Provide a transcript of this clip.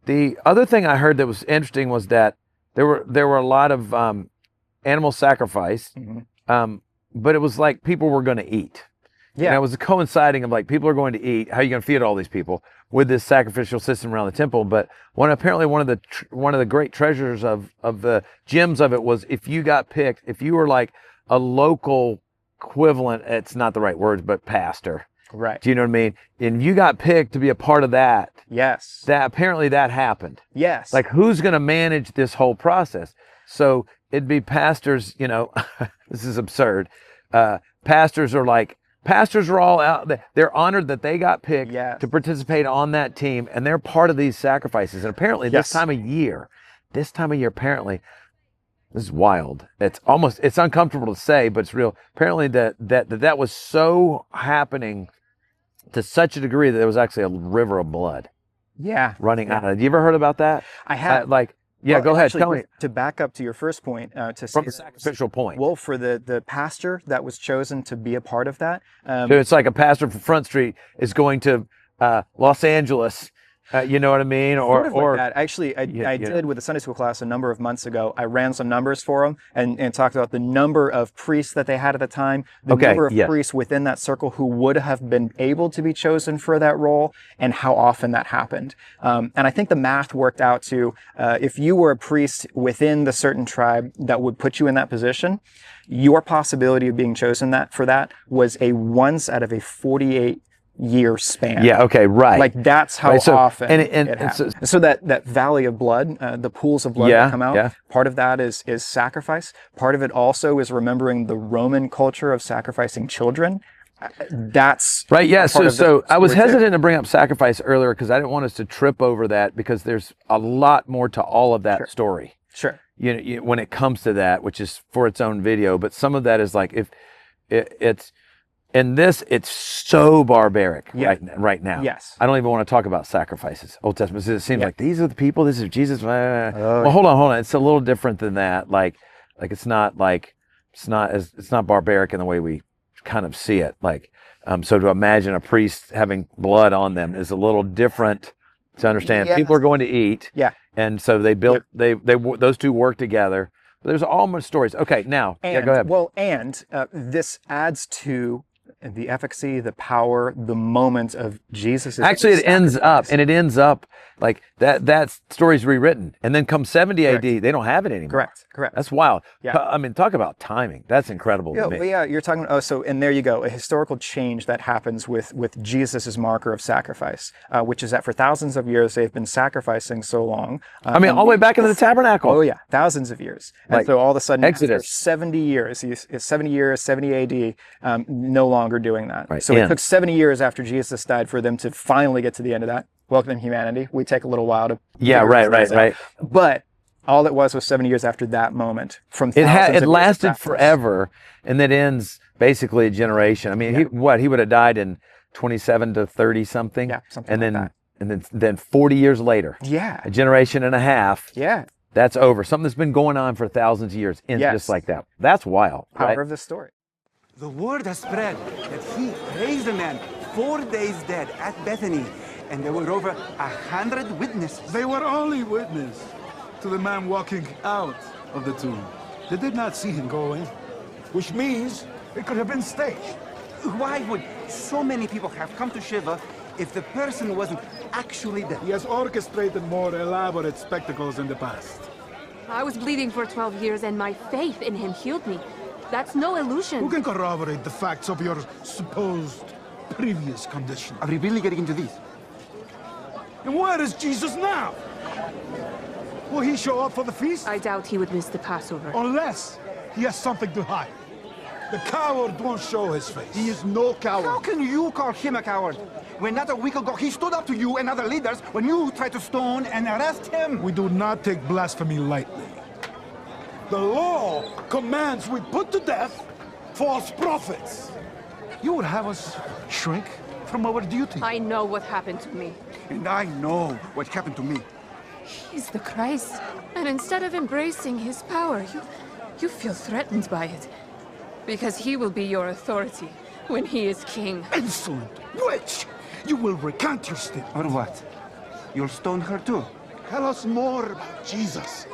The other thing I heard that was interesting was that there were a lot of animal sacrifice, but it was like people were going to eat. Yeah. And it was coinciding of like people are going to eat. How are you going to feed all these people with this sacrificial system around the temple? But apparently one of the great treasures of the gems of it was if you got picked, if you were like a local equivalent, it's not the right words, but pastor. Right. Do you know what I mean? And you got picked to be a part of that. Yes. That apparently that happened. Yes. Like who's going to manage this whole process? So it'd be pastors, you know, this is absurd. Pastors are all out. They're honored that they got picked to participate on that team, and they're part of these sacrifices. And apparently this time of year, apparently, this is wild. It's uncomfortable to say, but it's real. Apparently that was so happening to such a degree that there was actually a river of blood. Yeah. Running out of it. You ever heard about that? I have. Go ahead. Tell me. To back up to your first point, From the sacrificial point. Well, for the pastor that was chosen to be a part of that. So it's like a pastor from Front Street is going to Los Angeles. You know what I mean? Sort of like that. Actually, I did with a Sunday school class a number of months ago. I ran some numbers for them and talked about the number of priests that they had at the time, the number of priests within that circle who would have been able to be chosen for that role, and how often that happened. And I think the math worked out to if you were a priest within the certain tribe that would put you in that position, your possibility of being chosen for that was a once out of a 48-year span. Yeah, okay, right. Like that's how often and it happens. So that valley of blood, the pools of blood that come out, part of that is sacrifice. Part of it also is remembering the Roman culture of sacrificing children. That's right. Yeah. So I was hesitant to bring up sacrifice earlier because I didn't want us to trip over that because there's a lot more to all of that story. Sure. You know, when it comes to that, which is for its own video, but some of that is like it's so barbaric right now. Yes. I don't even want to talk about sacrifices. Old Testament. It seems like these are the people. This is Jesus. Well, hold on. It's a little different than that. Like it's not barbaric in the way we kind of see it. So to imagine a priest having blood on them is a little different to understand. Yes. People are going to eat. Yeah. And so they built. They those two work together. But there's almost stories. Okay. Now. Go ahead. Well, this adds to the efficacy, the power, the moment of Jesus. Actually, it ends up like that story's rewritten. And then come 70 AD, they don't have it anymore. Correct. That's wild. Yeah. I mean, talk about timing. That's incredible to me. Well, yeah, you're talking, and there you go, a historical change that happens with Jesus' marker of sacrifice, which is that for thousands of years, they've been sacrificing so long. All the way back into the tabernacle. Oh, yeah, thousands of years. And so all of a sudden, Exodus. after 70 years, 70 AD, no longer doing that. Right. So it took 70 years after Jesus died for them to finally get to the end of that. Welcome to humanity. We take a little while to... Right. But all it was 70 years after that moment. It lasted forever, and that ends basically a generation. I mean, he would have died in 27 to 30 something. Yeah, something like that. And then 40 years later. Yeah. A generation and a half. Yeah. That's over. Something that's been going on for thousands of years ends just like that. That's wild. Power of the story. The word has spread that he raised a man 4 days dead at Bethany, and there were over 100 witnesses. They were only witness to the man walking out of the tomb. They did not see him go in, which means it could have been staged. Why would so many people have come to Shiva if the person wasn't actually dead? He has orchestrated more elaborate spectacles in the past. I was bleeding for 12 years and my faith in him healed me. That's no illusion. Who can corroborate the facts of your supposed previous condition? Are we really getting into these? And where is Jesus now? Will he show up for the feast? I doubt he would miss the Passover. Unless he has something to hide. The coward won't show his face. He is no coward. How can you call him a coward? When not a week ago he stood up to you and other leaders when you tried to stone and arrest him. We do not take blasphemy lightly. The law commands we put to death false prophets. You would have us shrink from our duty. I know what happened to me. And I know what happened to me. He's the Christ. And instead of embracing his power, you feel threatened by it. Because he will be your authority when he is king. Insolent witch! You will recant your statement. Or what? You'll stone her too? Tell us more about Jesus.